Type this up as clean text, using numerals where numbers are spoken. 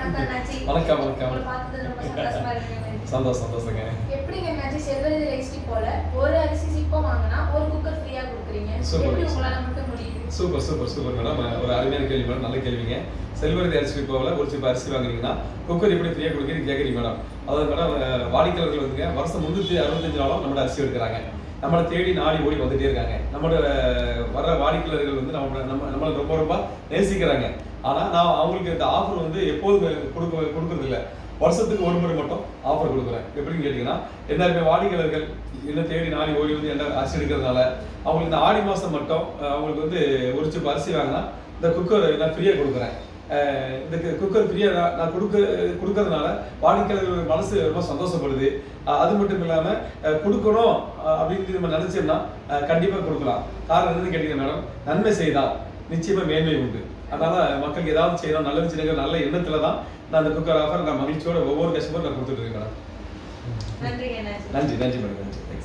வணக்கம் சந்தோஷங்க. எப்படிங்க என்னாச்சு செல்வரதி ரைஸ் போல ஒரு அரிசி சிப்பம் வாங்கினா ஒரு குக்கர் ஃப்ரீயா கொடுக்குறீங்க? எப்படி உங்களால மட்டும் முடியுது? Super madam. ஒரு அருமையான கேள்வி மேடம், நல்ல கேள்விங்க. செல்வரதி அரிசி போல ஒரு சிப்ப அரிசி வாங்குறீங்கன்னா குக்கர் எப்படி ஃப்ரீயா கொடுக்குறீங்க கேட்குறீங்க மேடம். அதாவது மேடம், வாடிக்கையாளர்கள் வந்துங்க வருஷம் 365 நாளும் நம்மளோட அரிசி எடுக்கிறாங்க. நம்மளை தேடி நாடி ஓடி வந்துட்டே இருக்காங்க. நம்மளோட வர வாடிக்கையாளர்கள் வந்து நம்மளை ரொம்ப நேசிக்கிறாங்க. ஆனால் நான் அவங்களுக்கு இந்த ஆஃபர் வந்து எப்போதும் கொடுக்கறது இல்லை. வருஷத்துக்கு ஒரு முறை மட்டும் ஆஃபர் கொடுக்குறேன். எப்படின்னு கேட்டிங்கன்னா, எல்லாருமே வாடிக்கையாளர்கள் என்ன தேடி நாடி ஓடி வந்து என்ன அரிசி எடுக்கிறதுனால அவங்களுக்கு இந்த ஆடி மாதம் மட்டும் அவங்களுக்கு வந்து ஒரு சிப்ப அரிசி வாங்கினா இந்த குக்கர் நான் ஃப்ரீயாக கொடுக்குறேன். இந்த குக்கர் ஃப்ரீயாக நான் கொடுக்கறதுனால வாடிக்கையாளர்கள் மனசு ரொம்ப சந்தோஷப்படுது. அது மட்டும் இல்லாமல் கொடுக்கணும் அப்படின்னு நம்ம நினச்சோம்னா கண்டிப்பாக கொடுக்கலாம். காரணம் என்னன்னு கேட்டீங்கன்னா மேடம், நன்மை செய்தால் நிச்சயமாக மேன்மை உண்டு. அதனால் மக்களுக்கு ஏதாவது செய்யணும், நல்ல விஷயங்கள் நல்ல எண்ணத்தில் தான் நான் அந்த குக்கர் ஆஃபர் நான் மகிழ்ச்சியோட ஒவ்வொரு கஸ்டமர் நான் கொடுத்துட்டு இருக்கேன் மேடம். நன்றி மேடம், நன்றி.